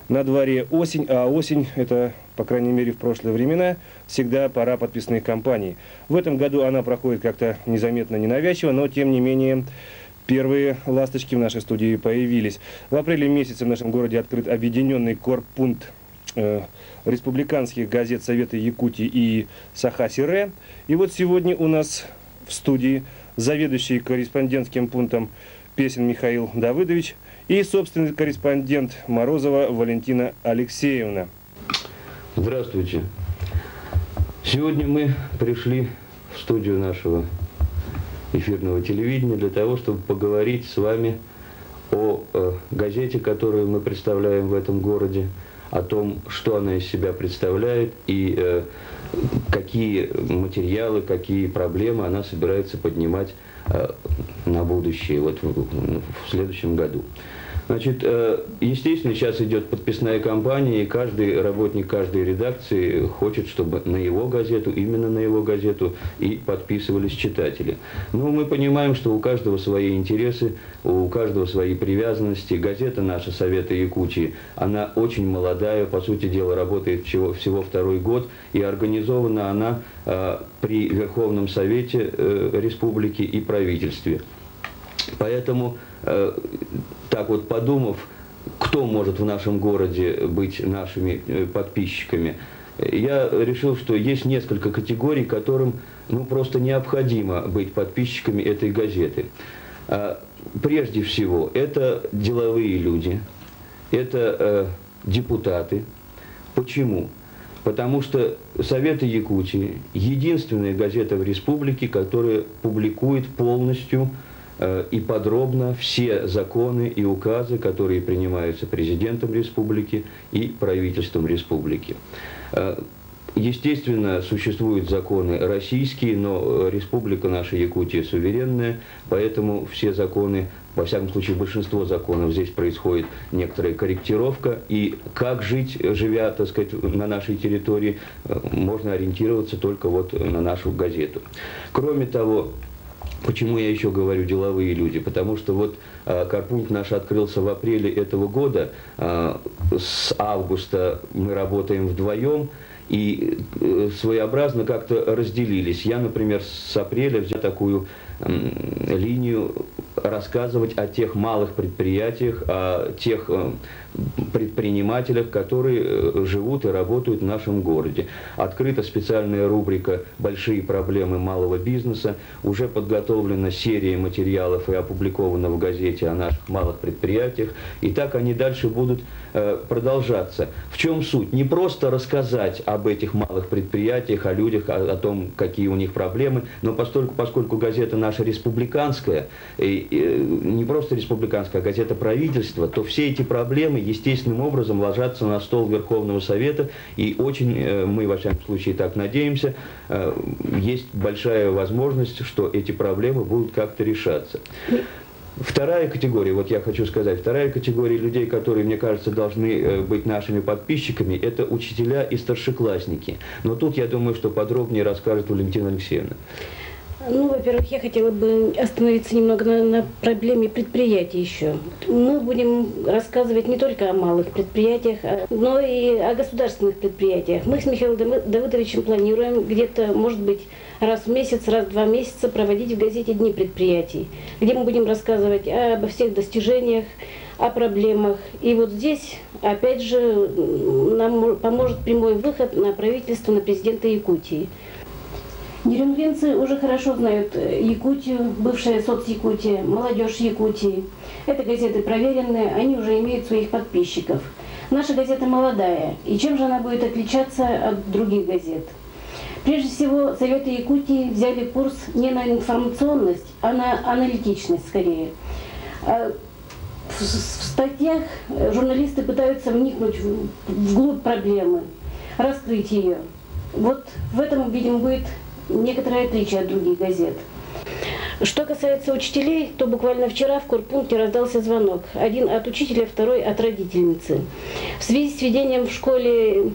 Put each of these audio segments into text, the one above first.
На дворе осень, а осень – это, по крайней мере, в прошлые времена, всегда пора подписных кампаний. В этом году она проходит как-то незаметно, ненавязчиво, но, тем не менее, первые ласточки в нашей студии появились. В апреле месяце в нашем городе открыт объединенный корпункт республиканских газет Совета Якутии и Саха-Сире. И вот сегодня у нас в студии заведующий корреспондентским пунктом Песен Михаил Давыдович и собственный корреспондент Морозова Валентина Алексеевна. Здравствуйте. Сегодня мы пришли в студию нашего эфирного телевидения для того, чтобы поговорить с вами о газете, которую мы представляем в этом городе, о том, что она из себя представляет и какие материалы, какие проблемы она собирается поднимать на будущее, вот в следующем году. Значит, естественно, сейчас идет подписная кампания, и каждый работник каждой редакции хочет, чтобы на его газету, именно на его газету, и подписывались читатели. Но мы понимаем, что у каждого свои интересы, у каждого свои привязанности. Газета наша «Совета Якутии», она очень молодая, по сути дела, работает всего второй год, и организована она при Верховном Совете Республики и правительстве. Поэтому, так вот подумав, кто может в нашем городе быть нашими подписчиками, я решил, что есть несколько категорий, которым просто необходимо быть подписчиками этой газеты. Прежде всего, это деловые люди, это депутаты. Почему? Потому что Советы Якутии – единственная газета в республике, которая публикует полностью и подробно все законы и указы, которые принимаются президентом республики и правительством республики. Естественно, существуют законы российские, но республика наша Якутия суверенная, поэтому все законы, во всяком случае большинство законов, здесь происходит некоторая корректировка, и как жить, живя, так сказать, на нашей территории, можно ориентироваться только вот на нашу газету. Кроме того, почему я еще говорю деловые люди? Потому что вот корпункт наш открылся в апреле этого года, с августа мы работаем вдвоем, и своеобразно как-то разделились. Я, например, с апреля взял такую линию рассказывать о тех малых предприятиях, о тех предпринимателях, которые живут и работают в нашем городе. Открыта специальная рубрика «Большие проблемы малого бизнеса». Уже подготовлена серия материалов и опубликована в газете о наших малых предприятиях. И так они дальше будут продолжаться. В чем суть? Не просто рассказать об этих малых предприятиях, о людях, о том, какие у них проблемы, но поскольку газета наша республиканская, не просто республиканская, а газета правительства, то все эти проблемы естественным образом ложатся на стол Верховного Совета, и очень, мы во всяком случае так надеемся, есть большая возможность, что эти проблемы будут как-то решаться. Вторая категория, вот я хочу сказать, вторая категория людей, которые, мне кажется, должны быть нашими подписчиками, это учителя и старшеклассники. Но тут, я думаю, что подробнее расскажет Валентина Алексеевна. Во-первых, я хотела бы остановиться немного на проблеме предприятий еще. Мы будем рассказывать не только о малых предприятиях, но и о государственных предприятиях. Мы с Михаилом Давыдовичем планируем где-то, может быть, раз в месяц, раз в 2 месяца проводить в газете «Дни предприятий», где мы будем рассказывать обо всех достижениях, о проблемах. И вот здесь, опять же, нам поможет прямой выход на правительство, на президента Якутии. Нерюнгринцы уже хорошо знают Якутию, бывшая соцякутия, молодежь Якутии. Это газеты проверенные, они уже имеют своих подписчиков. Наша газета молодая, и чем же она будет отличаться от других газет? Прежде всего, Советы Якутии взяли курс не на информационность, а на аналитичность скорее. В статьях журналисты пытаются вникнуть вглубь проблемы, раскрыть ее. Вот в этом, видимо, будет некоторое отличие от других газет. Что касается учителей, то буквально вчера в корпункте раздался звонок. Один от учителя, второй от родительницы. В связи с введением в школе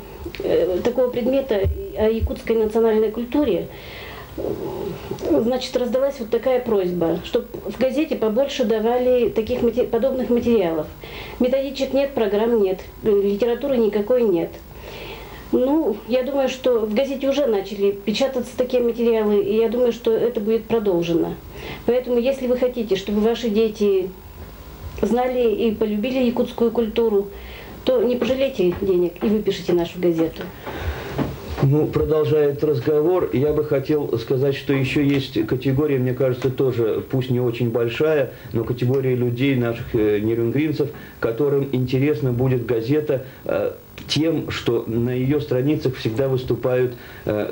такого предмета о якутской национальной культуре, значит, раздалась вот такая просьба, чтобы в газете побольше давали таких подобных материалов. Методичек нет, программ нет, литературы никакой нет. Ну, я думаю, что в газете уже начали печататься такие материалы, и я думаю, что это будет продолжено. Поэтому, если вы хотите, чтобы ваши дети знали и полюбили якутскую культуру, то не пожалейте денег и выпишите нашу газету. Ну, продолжая этот разговор, я бы хотел сказать, что еще есть категория, мне кажется, тоже, пусть не очень большая, но категория людей, наших нерюнгринцев, которым интересна будет газета тем, что на ее страницах всегда выступают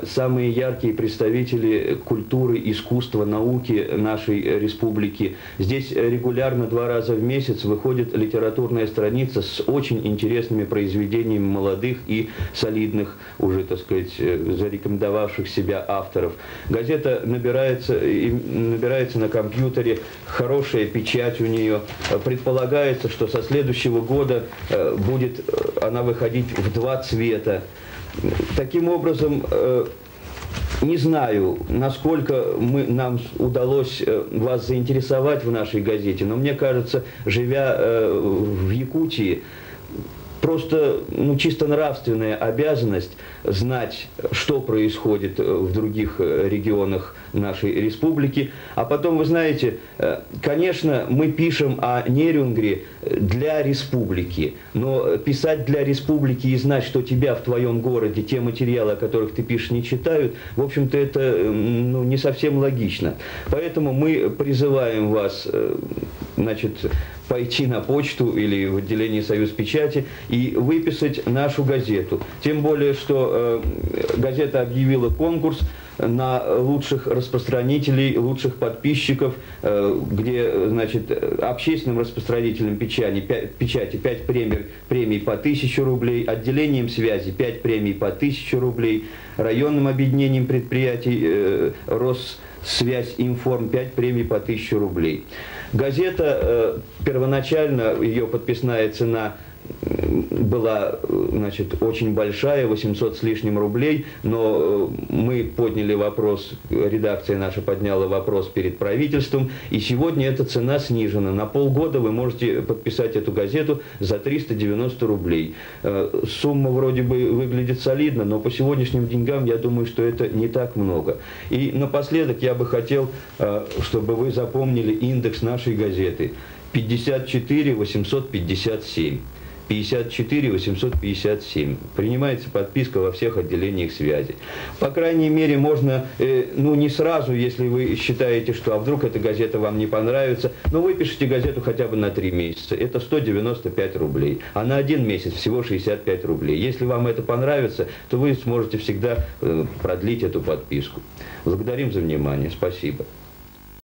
самые яркие представители культуры, искусства, науки нашей республики. Здесь регулярно 2 раза в месяц выходит литературная страница с очень интересными произведениями молодых и солидных, уже, так сказать, зарекомендовавших себя авторов. Газета набирается на компьютере, хорошая печать у нее. Предполагается, что со следующего года будет она выходить в 2 цвета. Таким образом, не знаю, насколько нам удалось вас заинтересовать в нашей газете, но мне кажется, живя в Якутии, просто чисто нравственная обязанность знать, что происходит в других регионах нашей республики. А потом, вы знаете, конечно, мы пишем о Нерюнгри для республики, но писать для республики и знать, что тебя в твоем городе, те материалы, о которых ты пишешь, не читают, в общем-то, это не совсем логично. Поэтому мы призываем вас, значит, пойти на почту или в отделение «Союзпечати» и выписать нашу газету. Тем более, что газета объявила конкурс на лучших распространителей, лучших подписчиков, где, значит, общественным распространителям печати 5 премий по 1000 рублей, отделением связи 5 премий по 1000 рублей, районным объединением предприятий Россвязь Информ 5 премий по 1000 рублей. Газета, первоначально ее подписная цена была, значит, очень большая, 800 с лишним рублей, но мы подняли вопрос, редакция наша подняла вопрос перед правительством, и сегодня эта цена снижена. На полгода вы можете подписать эту газету за 390 рублей. Сумма вроде бы выглядит солидно, но по сегодняшним деньгам я думаю, что это не так много. И напоследок я бы хотел, чтобы вы запомнили индекс нашей газеты. 54 857. 54 857. Принимается подписка во всех отделениях связи. По крайней мере, можно, не сразу, если вы считаете, что а вдруг эта газета вам не понравится, но вы пишите газету хотя бы на 3 месяца. Это 195 рублей. А на 1 месяц всего 65 рублей. Если вам это понравится, то вы сможете всегда продлить эту подписку. Благодарим за внимание. Спасибо.